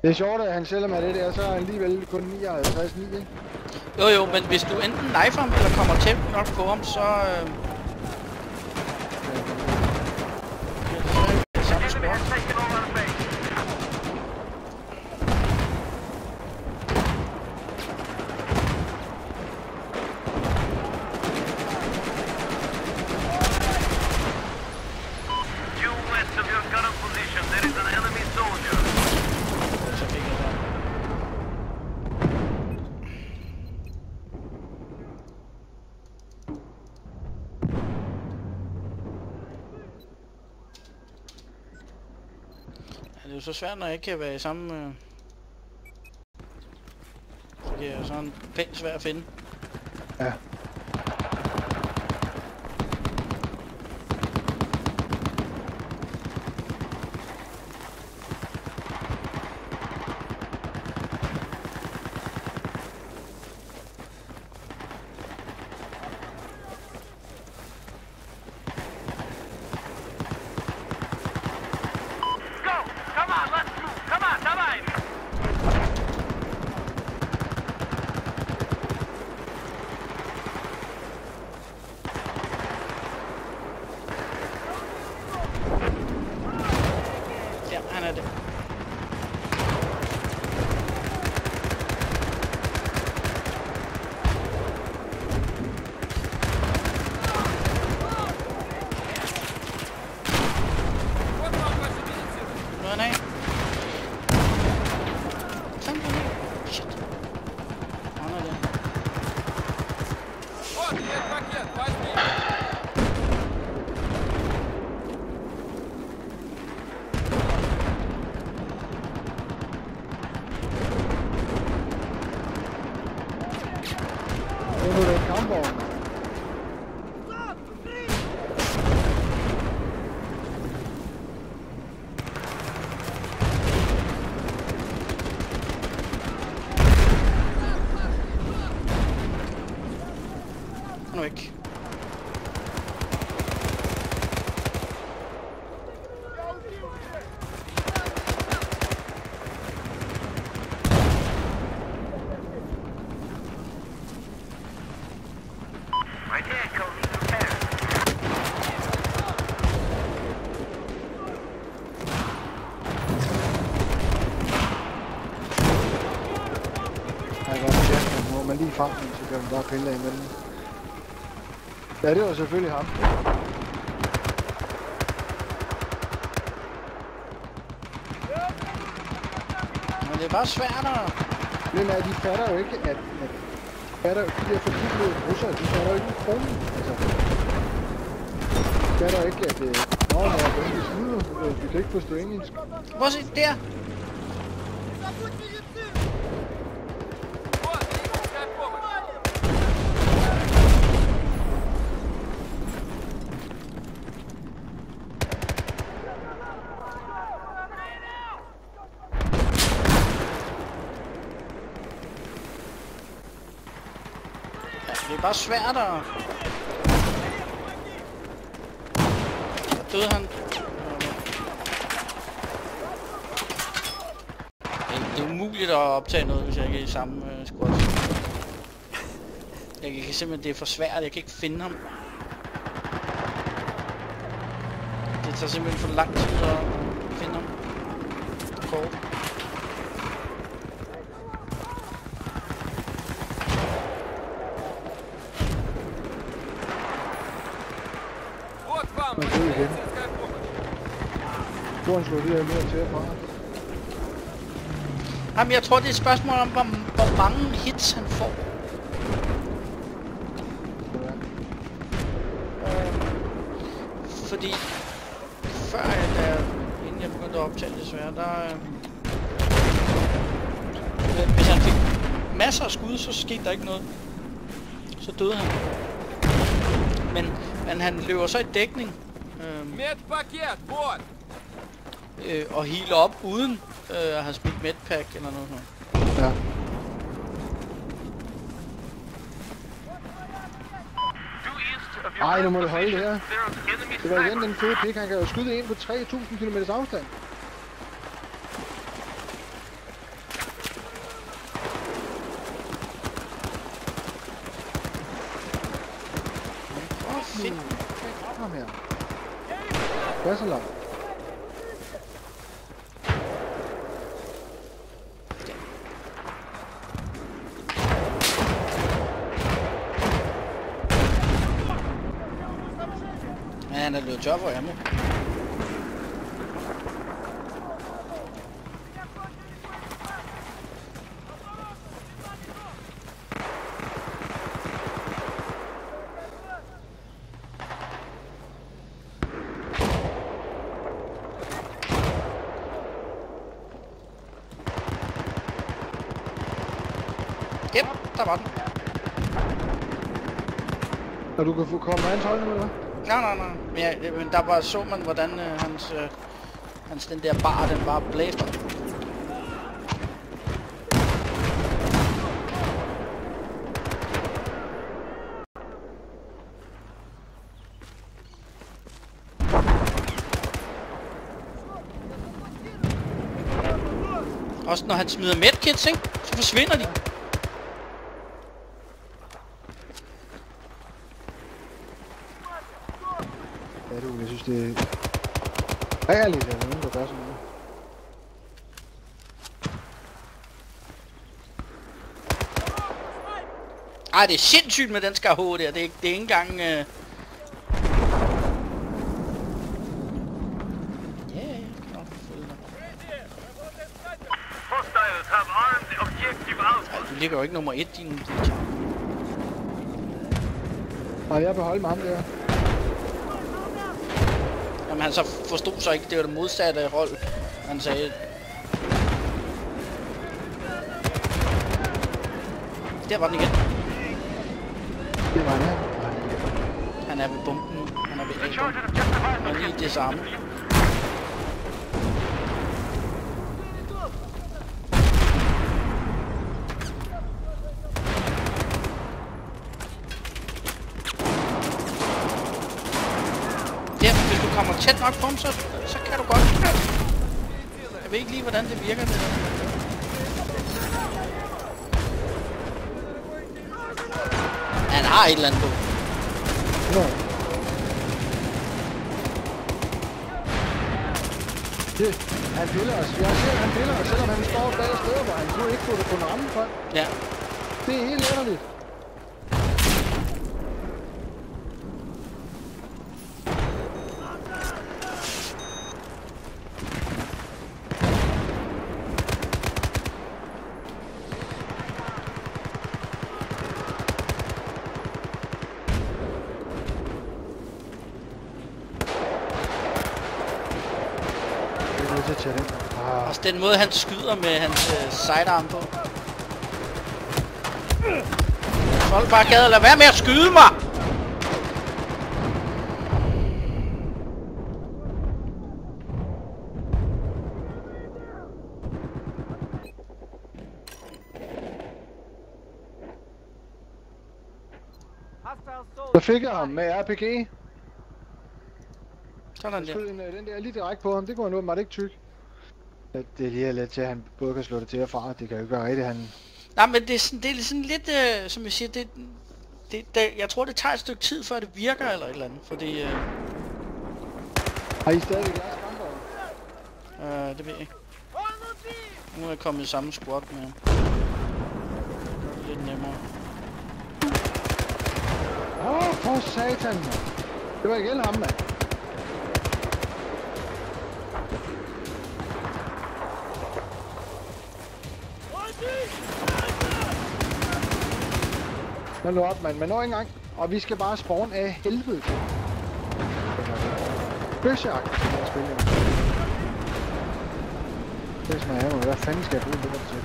Det er sjovt, at han selvom er det der, så er han alligevel kun 59,9, ikke? Jo, men hvis du enten knifer ham, eller kommer tæt nok på ham, så... Det er jo så svært, når jeg ikke kan være i samme... Så det er sådan pænt svært at finde. Ja. Lige frem, så kan man bare pille af imellem. Ja, det var selvfølgelig ham. Men det er bare svært at... Men de fatter jo ikke, at de der forkylede russere, de fatter jo ikke en krone. Altså, de fatter jo ikke, at når man er på en side, vi kan ikke forstå engelsk. Hvor se, der! Det er bare svært at... Døde han? Det er umuligt at optage noget, hvis jeg ikke er i samme squad. Jeg kan simpelthen, det er for svært, jeg kan ikke finde ham. Det tager simpelthen for lang tid at finde ham. Kort. Man kan igen. Hvor han slår de her mere til fra. Jamen, jeg tror, det er et spørgsmål om, hvor mange hits han får. Fordi før inden jeg begyndte at optage desværre, hvis han fik masser af skud, så skete der ikke noget. Så døde han. Men han løber så i dækning. Og healer op uden at have smidt medpack eller noget sådan. Ja. Ej, nu må du holde det her. Det var igen den fede pik. Han kan jo skyde ind på 3000 km afstand. Hvad så langt? Ja, han er løbet tør for ammo. Yep, der var den. Og du kan få komme med hans højde med, eller? Nej. Men der var så man, hvordan hans den der bar, den bare blæste. Også når han smider medkits, ikke? Så forsvinder de. Ja, du, jeg synes det er ærligt, at nogen der gør sådan noget. Ej, det er sindssygt med den skar H der. Det er ikke engang... Ja. Du ligger jo ikke nummer 1, din video. Og jeg beholder med ham der. Jamen han så forstod så ikke, det var det modsatte hold, han sagde. Der var den igen. Det var han her. Han er ved bomben nu. Han er ved A-bomben. Han er lige det samme. Hvis du kommer tæt nok på ham, så kan du godt. Jeg ved ikke lige, hvordan det virker, det der. Han har et eller andet på. Nå. Det, han piller os. Jeg ser, han piller os, selvom han står bag steder, hvor han kunne ikke få det på en ramme for. Ja. Det er helt ærligt. Også den måde han skyder med hans sidearm på. Folk bare gad at lade være med at skyde mig! Så fik jeg ham med RPG. Sådan der. Den der lige direkte på ham, det kunne han åbenbart ikke tykke. Det er lige lidt til, at han både kan slå det til og fra. Det kan jo ikke være rigtigt, han... Nej, men det er sådan lidt, som jeg siger, jeg tror, det tager et stykke tid, før det virker eller et eller andet, fordi... Har I stadig jeres kampvogn? Det ved jeg ikke. Nu er jeg kommet i samme squad med ham. Lidt nemmere. For satan, man. Det var igen ham, mand. Nå nu op, mand. Man når ikke engang. Og vi skal bare spawn af helvede til. Bøsjagt, det her spil. Det er sådan, hvad fanden skal jeg bruge det der til?